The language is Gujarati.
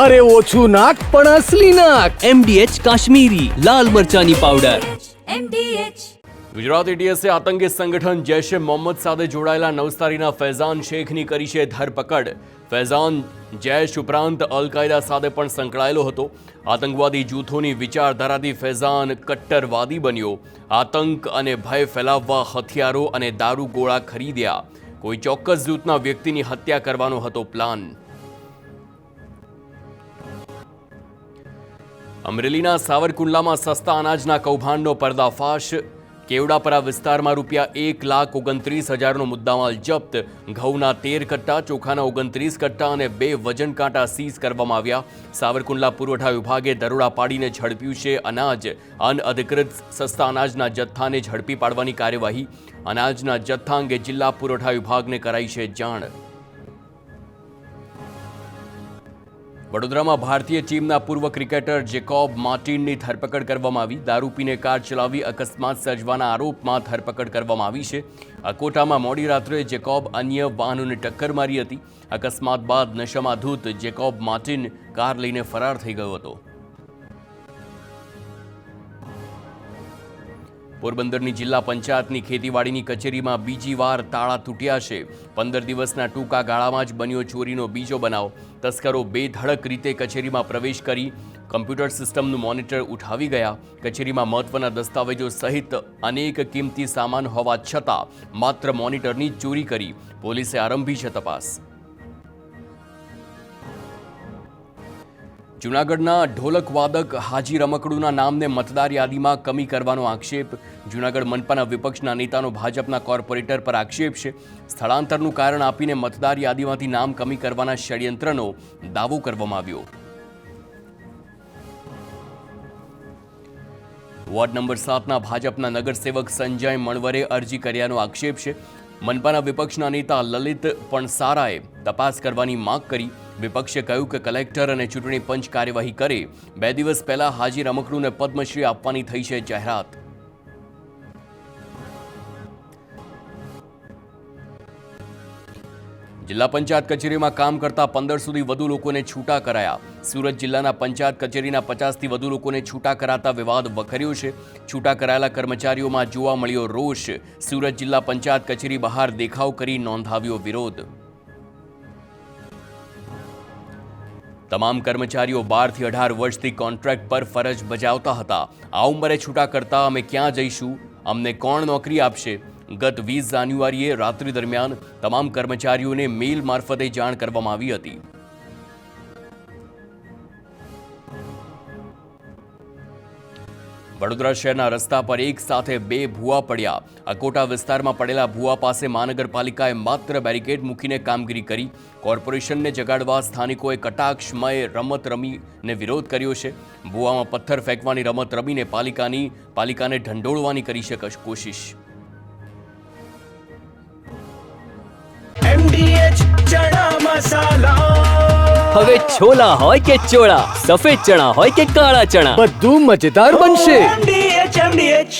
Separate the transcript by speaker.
Speaker 1: અરે ઓછું નાક પણ અસલી નાક.
Speaker 2: MDH કાશ્મીરી લાલ મરચાની પાવડર.
Speaker 3: ગુજરાત એટીએસે આતંકી સંગઠન જૈશ એ મોહમ્મદ સાથે જોડાયેલા નવસારીના ફૈઝાન શેખની કરી છે ધરપકડ. ફૈઝાન જૈશ ઉપરાંત અલ-કાયદા સાથે પણ સંકળાયેલો હતો. આતંકવાદી જૂથોની વિચારધારાથી ફૈઝાન કટ્ટરવાદી બન્યો. આતંક અને ભય ફેલાવવા હથિયારો અને દારૂગોળા ખરીદ્યા. કોઈ ચોક્કસ જૂથના વ્યક્તિની હત્યા કરવાનો હતો પ્લાન. અમરેલીના સાવરકુંડલામાં સસ્તા અનાજના કૌભાંડનો પર્દાફાશ. કેવડાપરા વિસ્તારમાં ₹1,29,000નો મુદ્દામાલ જપ્ત. ઘઉંના 13 કટ્ટા, ચોખાના 29 કટ્ટા અને 2 વજન કાંટા સીઝ કરવામાં આવ્યા. સાવરકુંડલા પુરવઠા વિભાગે દરોડા પાડીને ઝડપ્યું છે અનાજ. અનઅધિકૃત સસ્તા અનાજના જથ્થાને ઝડપી પાડવાની કાર્યવાહી. અનાજના જથ્થા અંગે જિલ્લા પુરવઠા વિભાગને કરાઈ છે જાણ. વડોદરામાં ભારતીય ટીમના પૂર્વ ક્રિકેટર જેકોબ માર્ટિનની ધરપકડ કરવામાં આવી. દારૂ પીને કાર ચલાવી અકસ્માત સર્જવાના આરોપમાં ધરપકડ કરવામાં આવી છે. અકોટામાં મોડી રાત્રે જેકોબ અન્ય વાહનોને ટક્કર મારી હતી. અકસ્માત બાદ નશામાં ધૂત જેકોબ માર્ટિન કાર લઈને ફરાર થઈ ગયો હતો. પોરબંદરની જિલ્લા પંચાયતની ખેતીવાડીની કચેરીમાં બીજી વાર તાળા તૂટ્યા છે. 15 દિવસના ટૂંકા ગાળામાં જ બન્યો ચોરીનો બીજો બનાવ. તસ્કરો બેધડક રીતે કચેરીમાં પ્રવેશ કરી કમ્પ્યુટર સિસ્ટમનું મોનિટર ઉઠાવી ગયા. કચેરીમાં મહત્વના દસ્તાવેજો સહિત અનેક કિંમતી સામાન હોવા છતાં માત્ર મોનિટરની જ ચોરી કરી. પોલીસે આરંભી છે તપાસ. જૂનાગઢના ઢોલક વાદક હાજી રમકડુના નામને મતદાર યાદીમાં કમી કરવાનો આક્ષેપ. જૂનાગઢ મનપાના વિપક્ષના નેતાનો ભાજપના કોર્પોરેટર પર આક્ષેપ છે. સ્થળાંતરનું કારણ આપીને મતદાર યાદીમાંથી નામ કમી કરવાના ષડયંત્રનો દાવો કરવામાં આવ્યો. વોર્ડ નંબર 7ના ભાજપના નગરસેવક સંજય મણવરે અરજી કર્યાનો આક્ષેપ છે. મનપાના વિપક્ષના નેતા લલિત પણસારાએ તપાસ કરવાની માંગ કરી. વિપક્ષે કહ્યું કે કલેક્ટર અને ચૂંટણી પંચ કાર્યવાહી કરે. 2 દિવસ પહેલા હાજી રમકડુને પદ્મશ્રી આપવાની થઈ છે જાહેરાત. જિલ્લા પંચાયત કચેરીમાં કામ કરતા 1500થી વધુ લોકોને છૂટા કરાયા. સુરત જિલ્લાના પંચાયત કચેરીના 50થી વધુ લોકોને છૂટા કરાતા વિવાદ વકર્યો છે. છૂટા કરાયેલા કર્મચારીઓમાં જોવા મળ્યો રોષ. સુરત જિલ્લા પંચાયત કચેરી બહાર દેખાવ કરી નોંધાવ્યો વિરોધ. તમામ કર્મચારીઓ 12 થી 18 વર્ષથી કોન્ટ્રાક્ટ પર ફરજ બજાવતા હતા. આ ઉંમરે છૂટા કરતા અમે ક્યાં જઈશું? અમને કોણ નોકરી આપશે? ગત 20 જાન્યુઆરીએ રાત્રિ દરમિયાન તમામ કર્મચારીઓને મેલ મારફતે જાણ કરવામાં આવી હતી. વડોદરા શહેરના રસ્તા પર એક સાથે 2 ભૂવા પડ્યા. અકોટા વિસ્તારમાં પડેલા ભૂવા પાસે મહાનગરપાલિકાએ માત્ર બેરિકેડ મૂકીને કામગીરી કરી. કોર્પોરેશનને જગાડવા સ્થાનિકોએ કટાક્ષમય રમત રમીને વિરોધ કર્યો છે. ભૂવામાં પથ્થર ફેંકવાની રમત રમીને પાલિકાને ઢંઢોળવાની કરી છે કોશિશ.
Speaker 4: MDH ચણા મસાલા.
Speaker 2: હવે છોલા હોય કે ચોળા, સફેદ ચણા હોય કે કાળા ચણા,
Speaker 1: બધું મજેદાર બનશે.